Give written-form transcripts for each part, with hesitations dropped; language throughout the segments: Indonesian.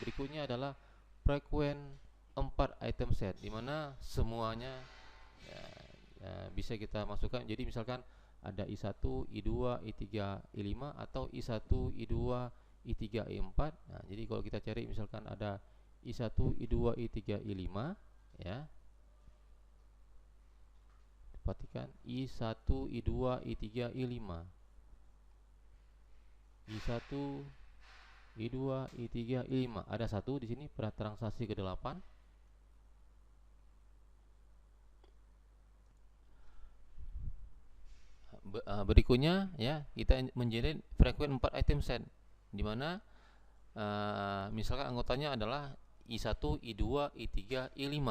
Berikutnya adalah frekuen 4 item set, di mana semuanya ya, bisa kita masukkan. Jadi misalkan ada I1, I2, I3, I5 atau I1, I2, I3, I4. Nah, jadi kalau kita cari misalkan ada I1, I2, I3, I5 ya. Perhatikan I1, I2, I3, I5. I1, I2, I3, I5. Ada satu di sini pada transaksi ke-8. Berikutnya ya, kita menjadi frekuensi 4 item set, di mana misalkan anggotanya adalah I1, I2, I3, I5.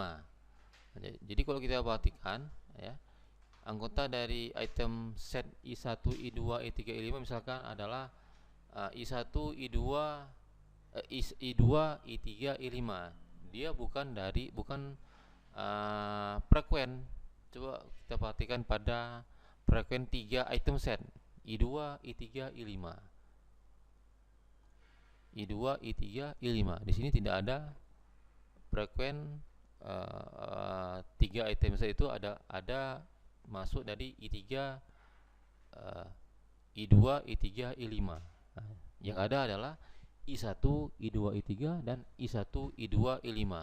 Jadi kalau kita perhatikan ya, anggota dari item set I1, I2, I3, I5 misalkan adalah I1, I2, I2, I3, I5. Dia bukan frekuen. Coba kita perhatikan pada frekuen 3 item set I2, I3, I5. I2, I3, I5. Di sini tidak ada frekuen 3 item set itu ada masuk dari I3, I2, I3, I5. Nah, yang ada adalah I1, I2, I3 dan I1, I2, I5.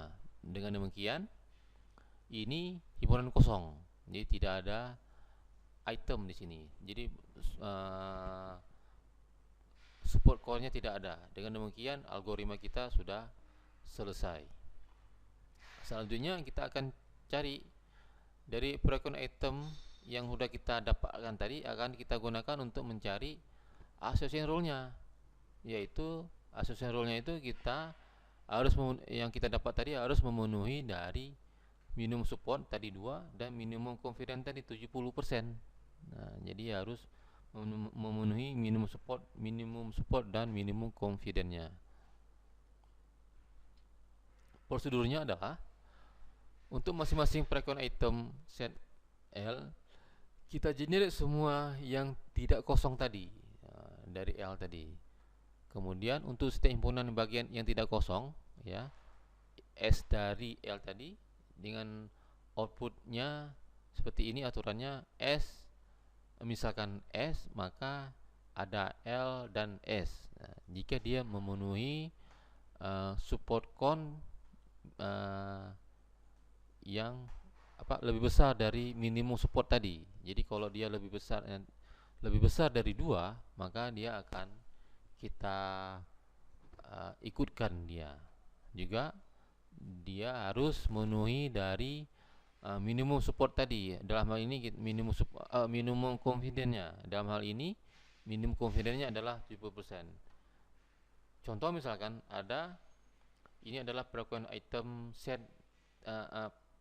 Dengan demikian ini himpunan kosong. Jadi tidak ada item di sini. Jadi support core-nya tidak ada. Dengan demikian algoritma kita sudah selesai. Selanjutnya kita akan cari dari frekuensi item yang sudah kita dapatkan tadi, akan kita gunakan untuk mencari association rule-nya. Yaitu association rule-nya itu kita harus yang kita dapat tadi harus memenuhi dari minimum support tadi 2 dan minimum confidence tadi 70%. Nah, jadi harus memenuhi minimum support dan minimum confidence-nya. Prosedurnya adalah untuk masing-masing frekuensi item set L, kita generate semua yang tidak kosong tadi dari L tadi. Kemudian untuk setiap himpunan bagian yang tidak kosong ya, S dari L tadi dengan outputnya seperti ini aturannya. S misalkan S, maka ada L dan S. Nah, jika dia memenuhi support con yang lebih besar dari minimum support tadi. Jadi kalau dia lebih besar dari 2, maka dia akan kita ikutkan dia. Juga dia harus memenuhi dari minimum support tadi. Dalam hal ini minimum confidence-nya. Dalam hal ini minimum confidence-nya adalah 70%. Contoh misalkan ini adalah frekuensi item set,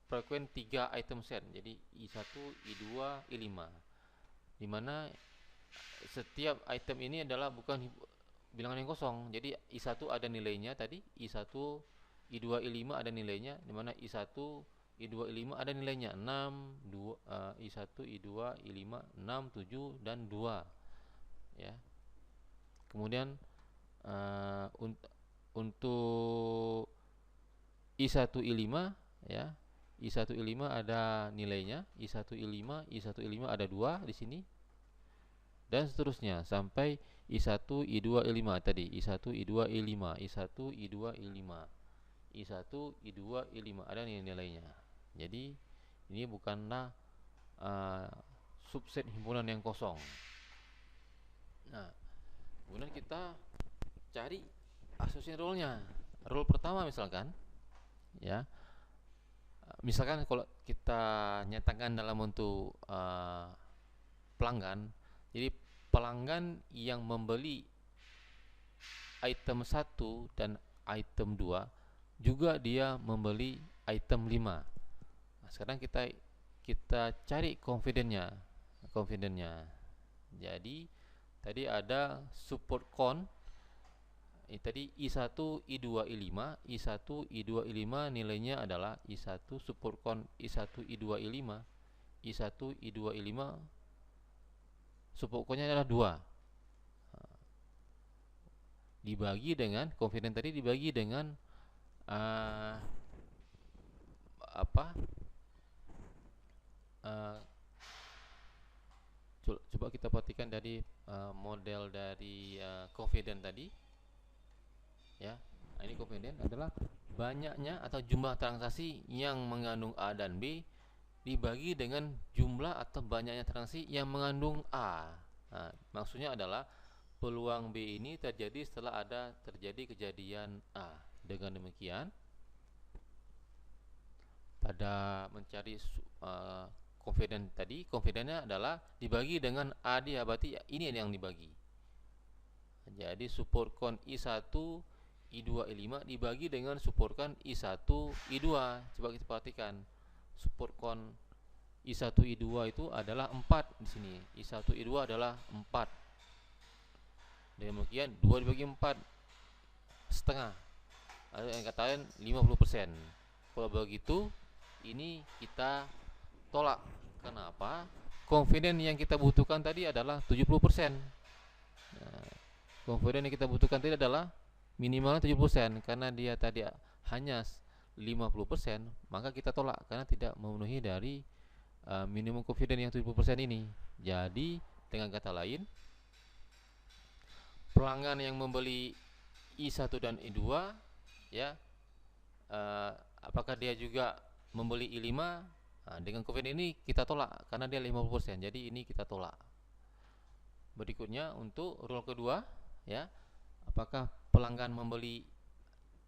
frekuensi 3 item set. Jadi I1, I2, I5. Di mana setiap item ini adalah bukan bilangan yang kosong. Jadi I1 ada nilainya tadi, I1, I2, I5 ada nilainya, di mana I1, I2, I5 ada nilainya 6, 2, I1, I2, I5 6, 7 dan 2 ya. Kemudian untuk I1, I5 ya, I1, I5 ada nilainya, I1, I5, I1, I5 ada 2 di sini, dan seterusnya sampai I1, I2, I5 tadi, I1, I2, I5, I1, I2, I5, I1, I2, I5 ada nilainya. Jadi ini bukanlah subset himpunan yang kosong. Nah, kemudian kita cari association rule-nya. Rule pertama misalkan ya, misalkan kalau kita nyatakan dalam bentuk pelanggan. Jadi pelanggan yang membeli item 1 dan item 2 juga dia membeli item 5. Nah, sekarang kita cari confidence-nya. Jadi tadi ada support con. Tadi I1, I2, I5, I1, I2, I5 nilainya adalah I1 support con I1, I2, I5, I1, I2, I5 support con-nya adalah 2. dibagi dengan confident tadi dibagi dengan uh, apa uh, coba kita perhatikan dari model dari confident tadi ya. Nah, ini confident adalah banyaknya atau jumlah transaksi yang mengandung A dan B dibagi dengan jumlah atau banyaknya transaksi yang mengandung A. Nah, maksudnya adalah peluang B ini terjadi setelah ada terjadi kejadian A. Dengan demikian, pada mencari confident tadi, confidentnya adalah dibagi dengan A dia, berarti ini yang dibagi. Jadi support con I1 I2 I5 dibagi dengan support con I1 I2. Coba kita perhatikan. Support con I1 I2 itu adalah 4 di sini. I1 I2 adalah 4. Demikian 2 dibagi 4 setengah. Ada yang katakan 50%. Kalau begitu ini kita tolak. Kenapa? Confident yang kita butuhkan tadi adalah 70%. Nah, confident yang kita butuhkan tadi adalah minimalnya 70%. Karena dia tadi hanya 50%, maka kita tolak karena tidak memenuhi dari minimum confident yang 70% ini. Jadi dengan kata lain, pelanggan yang membeli I1 dan I2 ya, apakah dia juga membeli I5? Nah, dengan confident ini kita tolak karena dia 50%. Jadi ini kita tolak. Berikutnya untuk rule kedua ya, apakah pelanggan membeli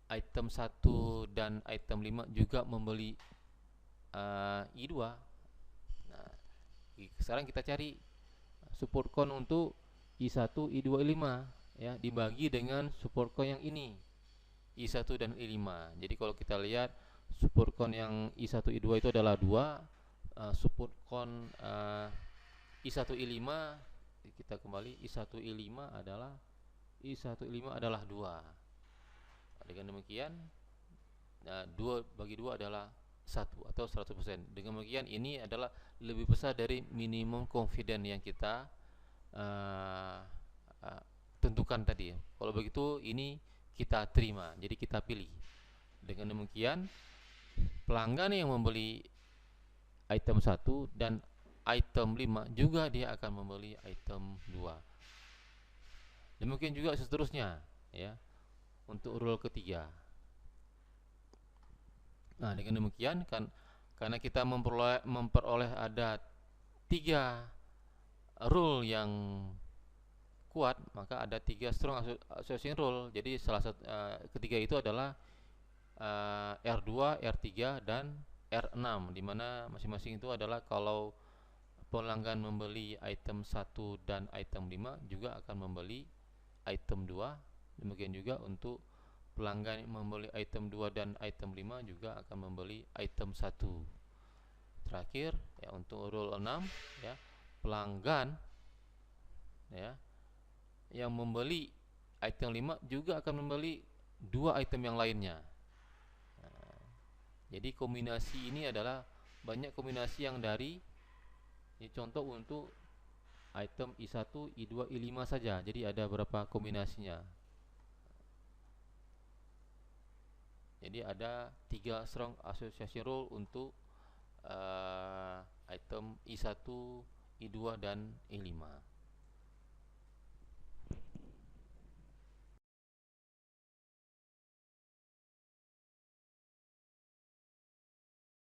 item 1 dan item 5 juga membeli I2? Nah, sekarang kita cari support con untuk I1, I2, I5 ya, dibagi dengan support con yang ini I1 dan I5. Jadi kalau kita lihat support con yang I1 I2 itu adalah 2, support con I1 I5 kita kembali I1 I5 adalah 2. Dengan demikian 2 bagi 2 adalah 1 atau 100%. Dengan demikian ini adalah lebih besar dari minimum confident yang kita tentukan tadi. Kalau begitu ini kita terima, jadi kita pilih. Dengan demikian pelanggan yang membeli item 1 dan item 5 juga dia akan membeli item 2. Demikian juga seterusnya ya untuk rule ketiga. Nah, dengan demikian kan karena kita memperoleh ada 3 rule yang kuat, maka ada 3 strong association rule. Jadi salah satu ketiga itu adalah R2, R3 dan R6, di mana masing-masing itu adalah kalau pelanggan membeli item 1 dan item 5 juga akan membeli item 2. Demikian juga untuk pelanggan yang membeli item 2 dan item 5 juga akan membeli item 1. Terakhir ya untuk rule 6 ya, pelanggan ya yang membeli item 5 juga akan membeli 2 item yang lainnya. Nah, jadi kombinasi ini adalah banyak kombinasi yang dari ini contoh untuk item I1, I2, I5 saja. Jadi ada berapa kombinasinya. Jadi ada 3 strong association rule untuk item I1, I2 dan I5.